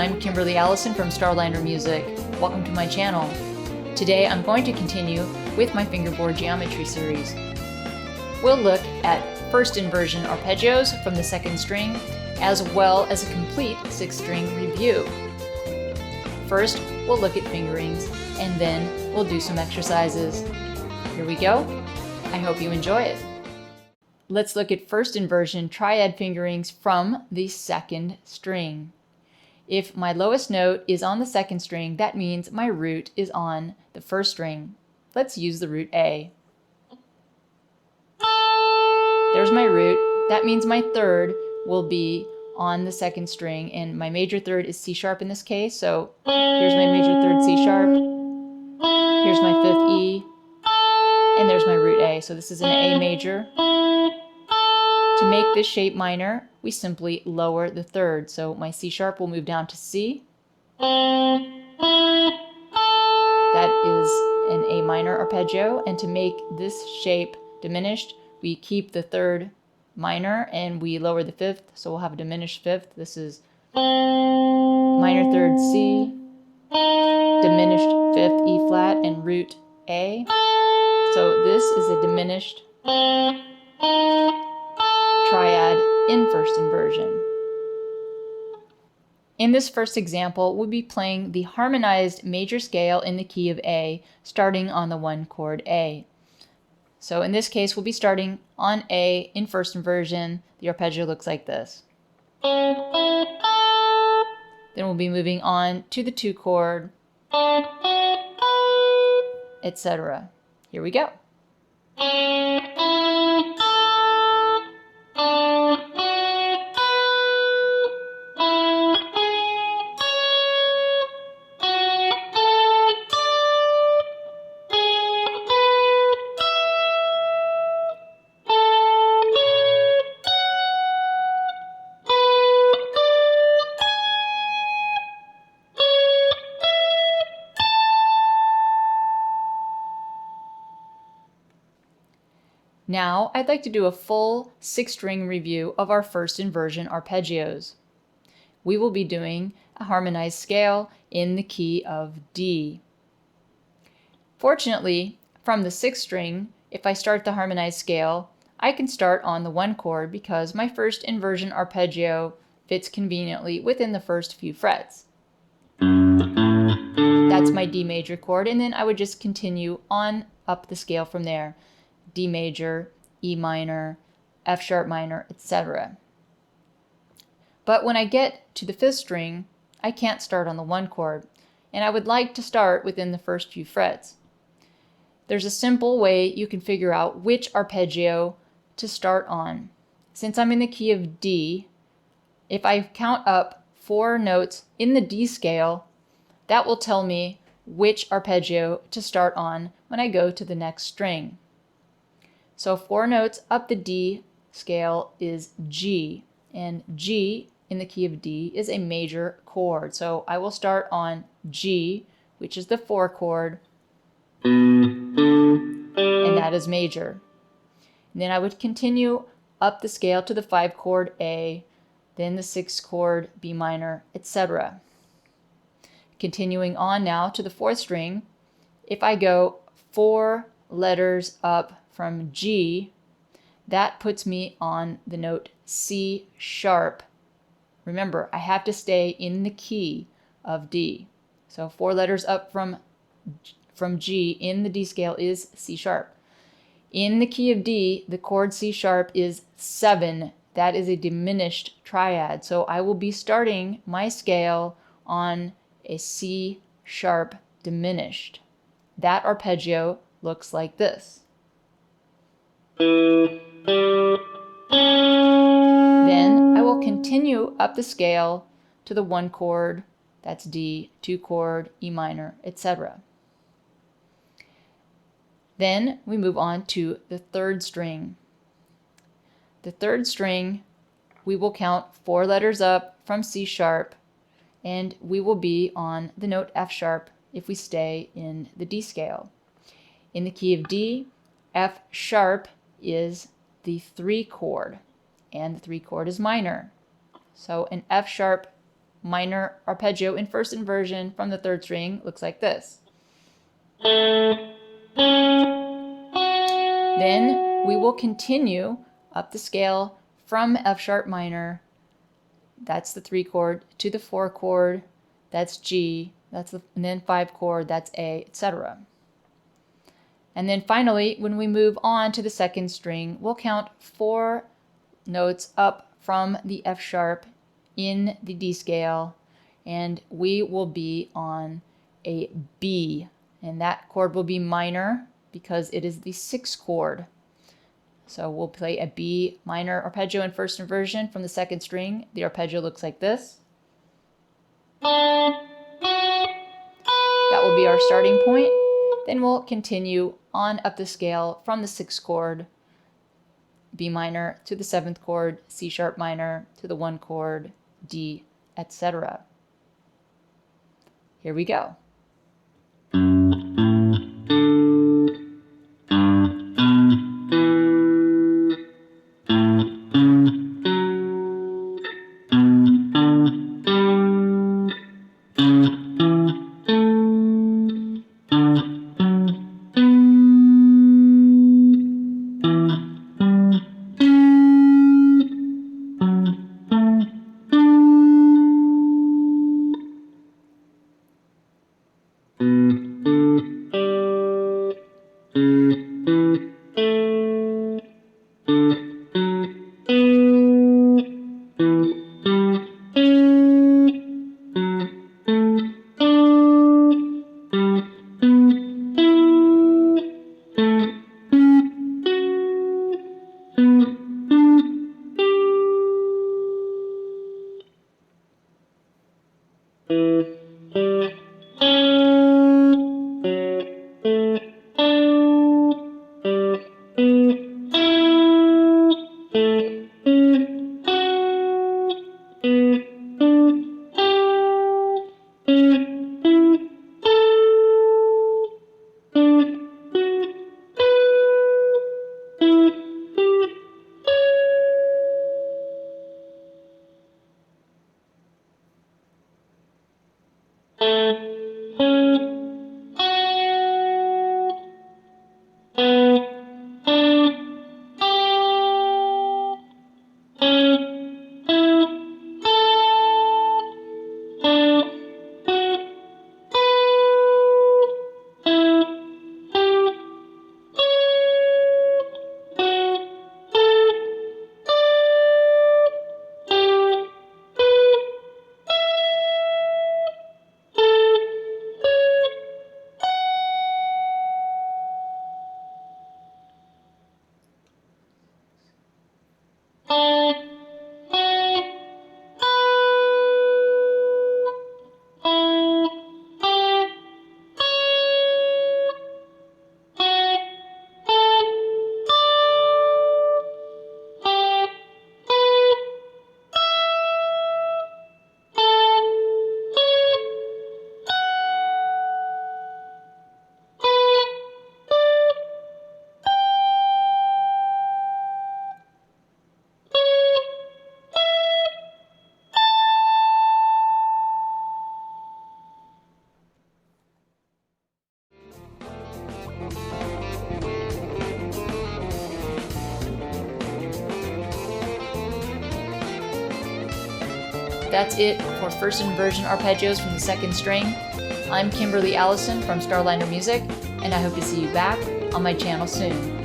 I'm Kimberly Allison from Starliner Music. Welcome to my channel. Today I'm going to continue with my fingerboard geometry series. We'll look at first inversion arpeggios from the second string, as well as a complete sixth-string review. First, we'll look at fingerings, and then we'll do some exercises. Here we go. I hope you enjoy it. Let's look at first inversion triad fingerings from the second string. If my lowest note is on the second string, that means my root is on the first string. Let's use the root A. There's my root. That means my third will be on the second string, and my major third is C sharp in this case, so here's my major third C sharp, here's my fifth E, and there's my root A. So this is an A major. To make this shape minor, we simply lower the third. So my C sharp will move down to C. That is an A minor arpeggio. And to make this shape diminished, we keep the third minor and we lower the fifth. So we'll have a diminished fifth. This is minor third C, diminished fifth E flat, and root A. So this is a diminished triad in first inversion. In this first example, we'll be playing the harmonized major scale in the key of A, starting on the 1 chord A. So in this case, we'll be starting on A in first inversion. The arpeggio looks like this. Then we'll be moving on to the 2 chord, etc. Here we go. Now, I'd like to do a full 6-string review of our first inversion arpeggios. We will be doing a harmonized scale in the key of D. Fortunately, from the 6th string, if I start the harmonized scale, I can start on the 1 chord because my first inversion arpeggio fits conveniently within the first few frets. That's my D major chord, and then I would just continue on up the scale from there. D major, E minor, F sharp minor, etc. But when I get to the 5th string, I can't start on the 1 chord, and I would like to start within the first few frets. There's a simple way you can figure out which arpeggio to start on. Since I'm in the key of D, if I count up 4 notes in the D scale, that will tell me which arpeggio to start on when I go to the next string. So 4 notes up the D scale is G, and G in the key of D is a major chord. So I will start on G, which is the 4 chord, and that is major. And then I would continue up the scale to the 5 chord A, then the 6 chord B minor, etc. Continuing on now to the 4th string, if I go 4 letters up from G, that puts me on the note C sharp. Remember, I have to stay in the key of D. So 4 letters up from G in the D scale is C sharp. In the key of D, the chord C sharp is 7. That is a diminished triad. So I will be starting my scale on a C sharp diminished. That arpeggio looks like this. Then I will continue up the scale to the 1 chord, that's D, 2 chord, E minor, etc. Then we move on to the 3rd string. The 3rd string, we will count 4 letters up from C sharp, and we will be on the note F sharp if we stay in the D scale. In the key of D, F sharp is the 3 chord, and the 3 chord is minor. So an F sharp minor arpeggio in first inversion from the third string looks like this. Then we will continue up the scale from F sharp minor, that's the 3 chord, to the 4 chord, that's G, and then 5 chord, that's A, etc. And then finally, when we move on to the second string, we'll count 4 notes up from the F sharp in the D scale, and we will be on a B, and that chord will be minor because it is the 6th chord. So we'll play a B minor arpeggio in first inversion from the second string. The arpeggio looks like this. That will be our starting point. Then we'll continue on up the scale from the 6th chord, B minor, to the 7th chord, C sharp minor, to the 1 chord, D, etc. Here we go. That's it for first inversion arpeggios from the second string. I'm Kimberly Allison from Starliner Music, and I hope to see you back on my channel soon.